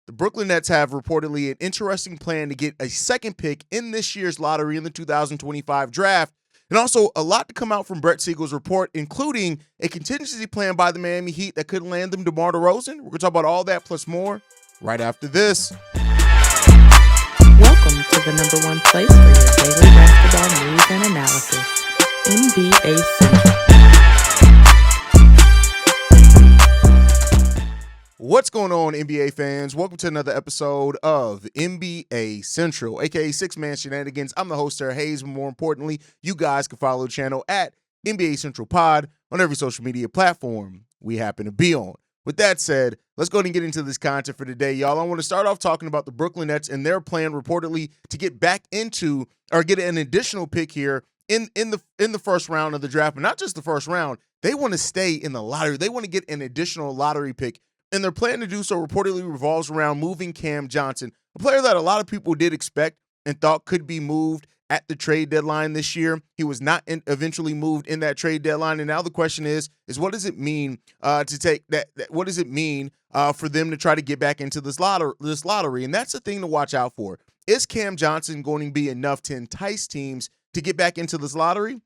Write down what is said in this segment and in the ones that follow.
The Brooklyn Nets have reportedly an interesting plan to get a second pick in this year's lottery in the 2025 draft. And also a lot to come out from Brett Siegel's report, including a contingency plan by the Miami Heat that could land them DeMar DeRozan. We're going to talk about all that plus more right after this. Welcome to the number one place for your daily basketball news and analysis, NBA Central. What's going on, NBA fans? Welcome to another episode of NBA Central, aka Six Man Shenanigans. I'm the host, Sarah Hayes, but more importantly, you guys can follow the channel at NBA Central Pod on every social media platform we happen to be on. With that said, let's go ahead and get into this content for today, y'all. I want to start off talking about the Brooklyn Nets and their plan reportedly to get back into or get an additional pick here in the first round of the draft, but not just the first round. They want to stay in the lottery. They want to get an additional lottery pick. And their plan to do so reportedly revolves around moving Cam Johnson, a player that a lot of people did expect and thought could be moved at the trade deadline this year. He was not eventually moved in that trade deadline. And now the question is what does it mean to take that? What does it mean for them to try to get back into this lottery? And that's the thing to watch out for. Is Cam Johnson going to be enough to entice teams to get back into this lottery?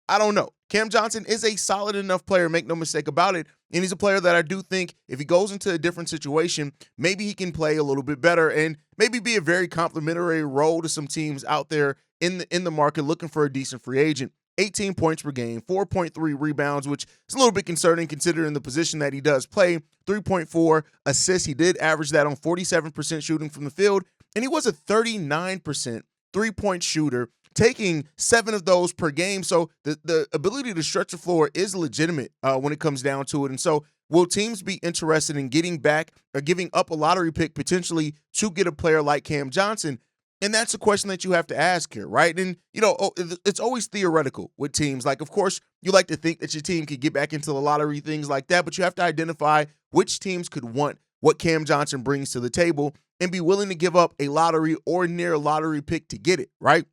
I don't know. Cam Johnson is a solid enough player, make no mistake about it. And he's a player that I do think if he goes into a different situation, maybe he can play a little bit better and maybe be a very complimentary role to some teams out there in the market looking for a decent free agent. 18 points per game, 4.3 rebounds, which is a little bit concerning considering the position that he does play. 3.4 assists. He did average that on 47% shooting from the field, and he was a 39% three-point shooter, taking 7 of those per game. So the ability to stretch the floor is legitimate when it comes down to it. And so will teams be interested in getting back or giving up a lottery pick potentially to get a player like Cam Johnson? And that's a question that you have to ask here, right? And, it's always theoretical with teams. Like, of course, you like to think that your team could get back into the lottery, things like that, but you have to identify which teams could want what Cam Johnson brings to the table and be willing to give up a lottery or near lottery pick to get it, right?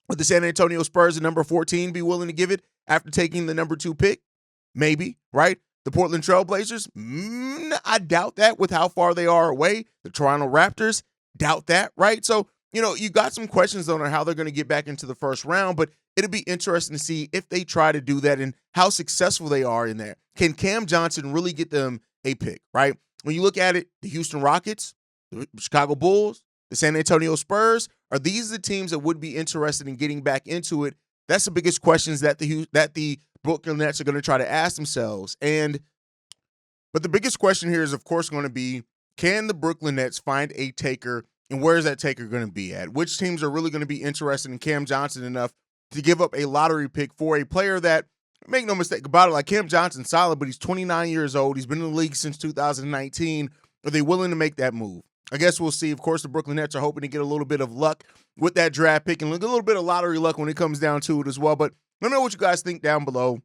Would the San Antonio Spurs at number 14 be willing to give it after taking the number 2 pick? Maybe, right? The Portland Trail Blazers? I doubt that with how far they are away. The Toronto Raptors? Doubt that, right? So, you got some questions on how they're going to get back into the first round, but it'll be interesting to see if they try to do that and how successful they are in there. Can Cam Johnson really get them a pick, right? When you look at it, the Houston Rockets, the Chicago Bulls, the San Antonio Spurs, are these the teams that would be interested in getting back into it? That's the biggest questions that the Brooklyn Nets are going to try to ask themselves. But the biggest question here is, of course, going to be, can the Brooklyn Nets find a taker, and where is that taker going to be at? Which teams are really going to be interested in Cam Johnson enough to give up a lottery pick for a player that, make no mistake about it, like Cam Johnson's solid, but he's 29 years old. He's been in the league since 2019. Are they willing to make that move? I guess we'll see. Of course, the Brooklyn Nets are hoping to get a little bit of luck with that draft pick and a little bit of lottery luck when it comes down to it as well. But let me know what you guys think down below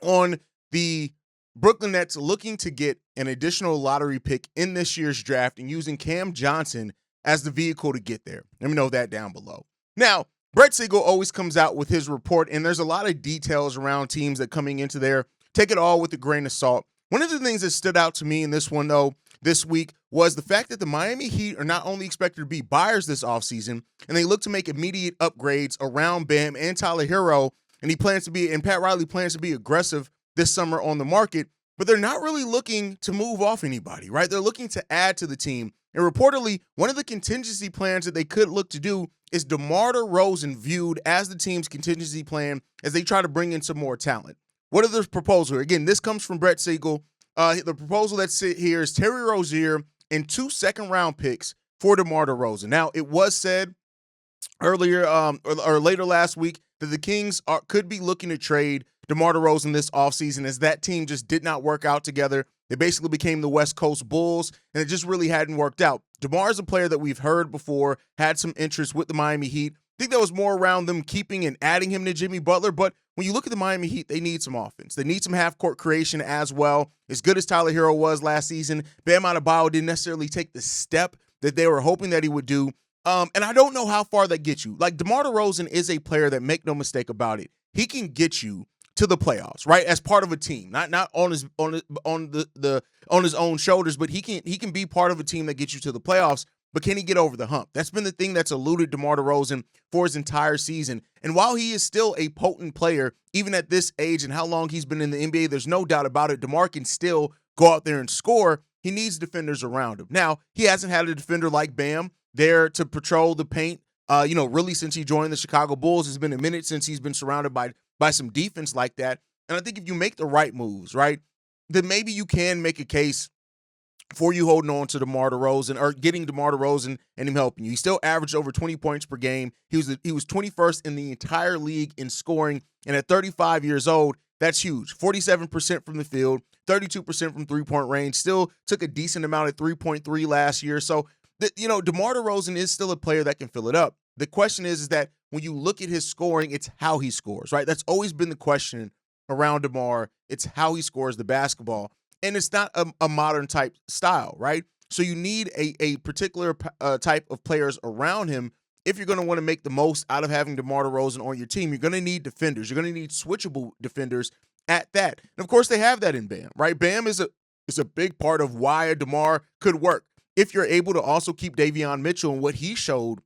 on the Brooklyn Nets looking to get an additional lottery pick in this year's draft and using Cam Johnson as the vehicle to get there. Let me know that down below. Now, Brett Siegel always comes out with his report, and there's a lot of details around teams that coming into there. Take it all with a grain of salt. One of the things that stood out to me in this one, though, this week was the fact that the Miami Heat are not only expected to be buyers this offseason, and they look to make immediate upgrades around Bam and Tyler Hero, and Pat Riley plans to be aggressive this summer on the market, but they're not really looking to move off anybody, right? They're looking to add to the team. And reportedly, one of the contingency plans that they could look to do is DeMar DeRozan viewed as the team's contingency plan as they try to bring in some more talent. What are the proposals? Again, this comes from Brett Siegel. The proposal that's here is Terry Rozier and 2 second-round picks for DeMar DeRozan. Now, it was said earlier or later last week that the Kings could be looking to trade DeMar DeRozan this offseason as that team just did not work out together. They basically became the West Coast Bulls, and it just really hadn't worked out. DeMar is a player that we've heard before, had some interest with the Miami Heat. I think that was more around them keeping and adding him to Jimmy Butler, but when you look at the Miami Heat, they need some offense. They need some half-court creation as well. As good as Tyler Hero was last season, Bam Adebayo didn't necessarily take the step that they were hoping that he would do. And I don't know how far that gets you. Like, DeMar DeRozan is a player that, make no mistake about it, he can get you to the playoffs, right? As part of a team, not on his own shoulders, but he can be part of a team that gets you to the playoffs. But can he get over the hump? That's been the thing that's eluded DeMar DeRozan for his entire season. And while he is still a potent player, even at this age and how long he's been in the NBA, there's no doubt about it, DeMar can still go out there and score. He needs defenders around him. Now, he hasn't had a defender like Bam there to patrol the paint, really since he joined the Chicago Bulls. It's been a minute since he's been surrounded by some defense like that. And I think if you make the right moves, right, then maybe you can make a case for you holding on to DeMar DeRozan or getting DeMar DeRozan and him helping you. He still averaged over 20 points per game. He was 21st in the entire league in scoring, and at 35 years old, that's huge. 47% from the field, 32% from three-point range. Still took a decent amount at 3.3 last year. So, DeMar DeRozan is still a player that can fill it up. The question is that when you look at his scoring, it's how he scores, right? That's always been the question around DeMar. It's how he scores the basketball. And it's not a modern type style, right? So you need a particular type of players around him if you're going to want to make the most out of having DeMar DeRozan on your team. You're going to need defenders. You're going to need switchable defenders at that. And, of course, they have that in Bam, right? Bam is a big part of why a DeMar could work. If you're able to also keep Davion Mitchell and what he showed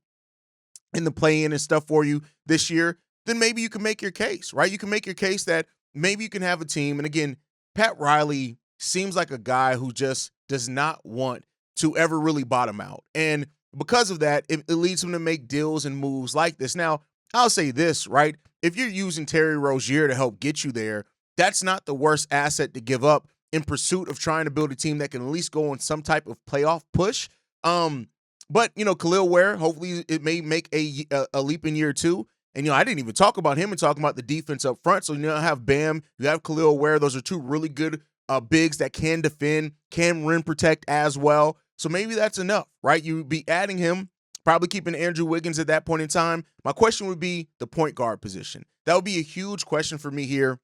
in the play-in and stuff for you this year, then maybe you can make your case, right? You can make your case that maybe you can have a team. And, again, Pat Riley seems like a guy who just does not want to ever really bottom out. And because of that, it leads him to make deals and moves like this. Now, I'll say this, right? If you're using Terry Rozier to help get you there, that's not the worst asset to give up in pursuit of trying to build a team that can at least go on some type of playoff push. But, Khalil Ware, hopefully it may make a leap in year two. And, I didn't even talk about him and talking about the defense up front. So, you have Bam, you have Khalil Ware. Those are two really good bigs that can defend, can rim protect as well. So maybe that's enough, right? You would be adding him, probably keeping Andrew Wiggins at that point in time. My question would be the point guard position. That would be a huge question for me here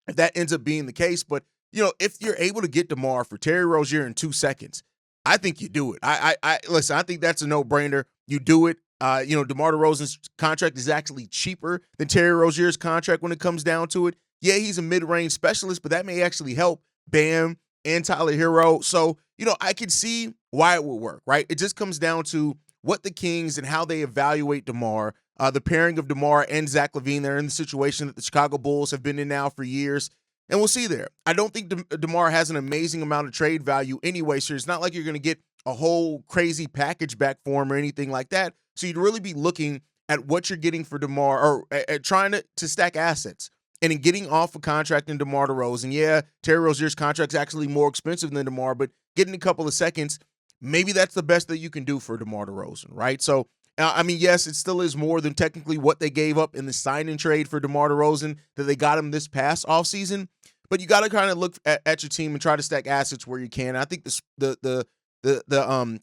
if that ends up being the case. But, if you're able to get DeMar for Terry Rozier in 2 seconds, I think you do it. Listen, I think that's a no-brainer. You do it. DeMar DeRozan's contract is actually cheaper than Terry Rozier's contract when it comes down to it. Yeah, he's a mid-range specialist, but that may actually help Bam and Tyler Hero. So, I can see why it would work, right? It just comes down to what the Kings and how they evaluate DeMar, the pairing of DeMar and Zach LaVine. They're in the situation that the Chicago Bulls have been in now for years, and we'll see there. I don't think DeMar has an amazing amount of trade value anyway, so it's not like you're going to get a whole crazy package back for him or anything like that. So you'd really be looking at what you're getting for DeMar or at trying to stack assets. And in getting off a contract in DeMar DeRozan, yeah, Terry Rozier's contract's actually more expensive than DeMar, but getting a couple of seconds, maybe that's the best that you can do for DeMar DeRozan, right? So, yes, it still is more than technically what they gave up in the sign-in trade for DeMar DeRozan that they got him this past offseason, but you got to kind of look at your team and try to stack assets where you can. I think the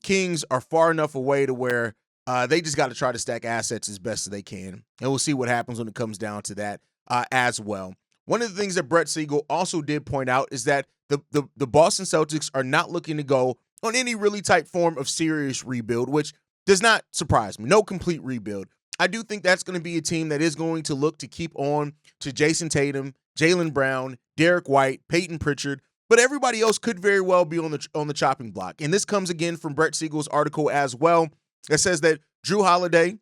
Kings are far enough away to where they just got to try to stack assets as best as they can, and we'll see what happens when it comes down to that. As well. One of the things that Brett Siegel also did point out is that the Boston Celtics are not looking to go on any really type form of serious rebuild, which does not surprise me. No complete rebuild. I do think that's going to be a team that is going to look to keep on to Jason Tatum, Jaylen Brown, Derek White, Peyton Pritchard, but everybody else could very well be on the chopping block. And this comes again from Brett Siegel's article as well that says that Jrue Holiday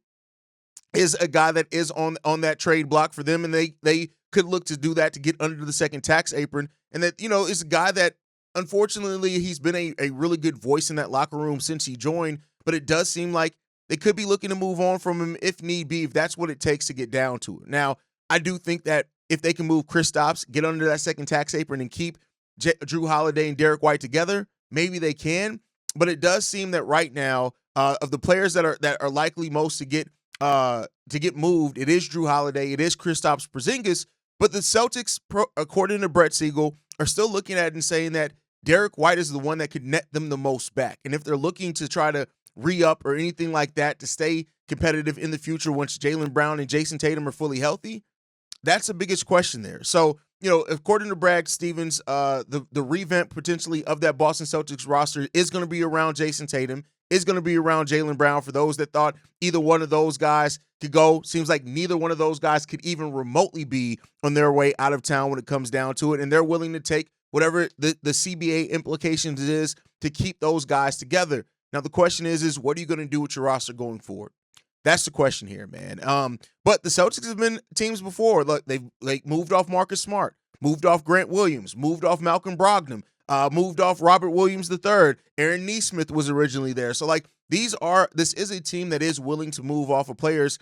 is a guy that is on that trade block for them, and they could look to do that to get under the second tax apron. And that, is a guy that, unfortunately, he's been a really good voice in that locker room since he joined, but it does seem like they could be looking to move on from him if need be, if that's what it takes to get down to it. Now, I do think that if they can move Kristaps, get under that second tax apron, and keep Jrue Holiday and Derek White together, maybe they can. But it does seem that right now, of the players that are likely most to get moved, it is Jrue Holiday, it is Kristaps Porzingis, but the Celtics, according to Brett Siegel, are still looking at it and saying that Derek White is the one that could net them the most back. And if they're looking to try to re-up or anything like that to stay competitive in the future once Jaylen Brown and Jason Tatum are fully healthy, that's the biggest question there. So, according to Brad Stevens, the revamp potentially of that Boston Celtics roster is going to be around Jason Tatum. is going to be around Jaylen Brown. For those that thought either one of those guys could go, seems like neither one of those guys could even remotely be on their way out of town when it comes down to it. And they're willing to take whatever the CBA implications is to keep those guys together. Now, the question is what are you going to do with your roster going forward? That's the question here, man. But the Celtics have been teams before. Look, they've moved off Marcus Smart, moved off Grant Williams, moved off Malcolm Brogdon, moved off Robert Williams III. Aaron Nesmith was originally there. So, this is a team that is willing to move off of players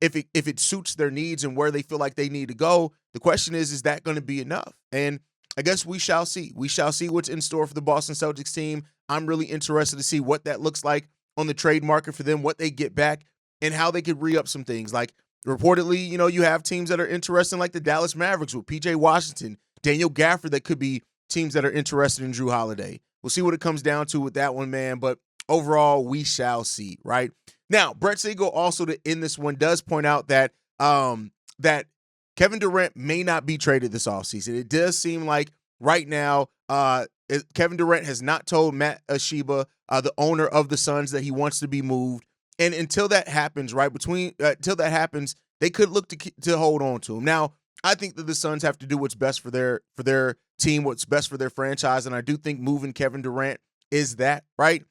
if it suits their needs and where they feel like they need to go. The question is that going to be enough? And I guess we shall see. We shall see what's in store for the Boston Celtics team. I'm really interested to see what that looks like on the trade market for them, what they get back, and how they could re-up some things. Like, reportedly, you have teams that are interested, like the Dallas Mavericks with P.J. Washington, Daniel Gafford, that could be teams that are interested in Drew Holiday. We'll see what it comes down to with that one, man. But overall, we shall see, right? Now, Brett Siegel also, to end this one, does point out that that Kevin Durant may not be traded this offseason. It does seem like right now Kevin Durant has not told Matt Asheba, the owner of the Suns, that he wants to be moved. And until that happens, right, until that happens, they could look to hold on to him. Now, I think that the Suns have to do what's best for their team, what's best for their franchise, and I do think moving Kevin Durant is that, right?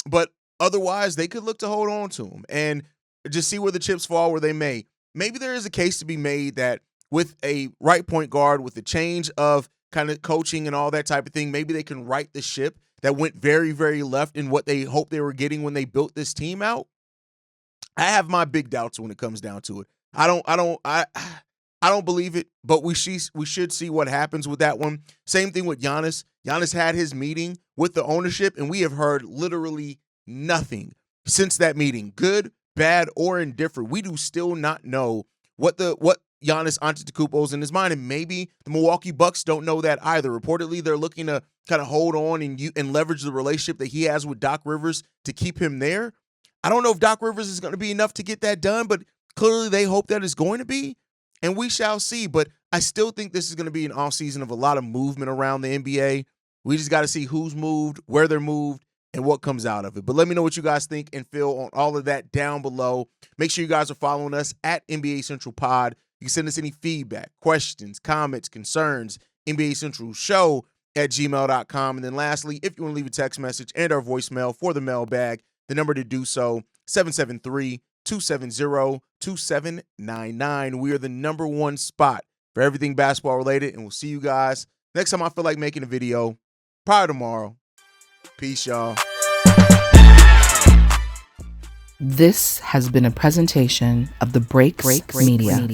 But otherwise, they could look to hold on to him and just see where the chips fall where they may. Maybe there is a case to be made that with a right point guard, with the change of kind of coaching and all that type of thing, maybe they can right the ship that went very, very left in what they hoped they were getting when they built this team out. I have my big doubts when it comes down to it. I don't believe it, but we should see what happens with that one. Same thing with Giannis. Giannis had his meeting with the ownership, and we have heard literally nothing since that meeting, good, bad, or indifferent. We do still not know what Giannis Antetokounmpo's in his mind, and maybe the Milwaukee Bucks don't know that either. Reportedly, they're looking to kind of hold on and leverage the relationship that he has with Doc Rivers to keep him there. I don't know if Doc Rivers is going to be enough to get that done, but clearly they hope that it's going to be, and we shall see. But I still think this is going to be an offseason of a lot of movement around the NBA. We just got to see who's moved, where they're moved, and what comes out of it. But let me know what you guys think and feel on all of that down below. Make sure you guys are following us at NBA Central Pod. You can send us any feedback, questions, comments, concerns, NBA Central Show at gmail.com. And then lastly, if you want to leave a text message and our voicemail for the mailbag, the number to do so, 773-270-2799. We are the number one spot for everything basketball related, and we'll see you guys next time I feel like making a video. Probably tomorrow. Peace, y'all. This has been a presentation of the Breaks Media.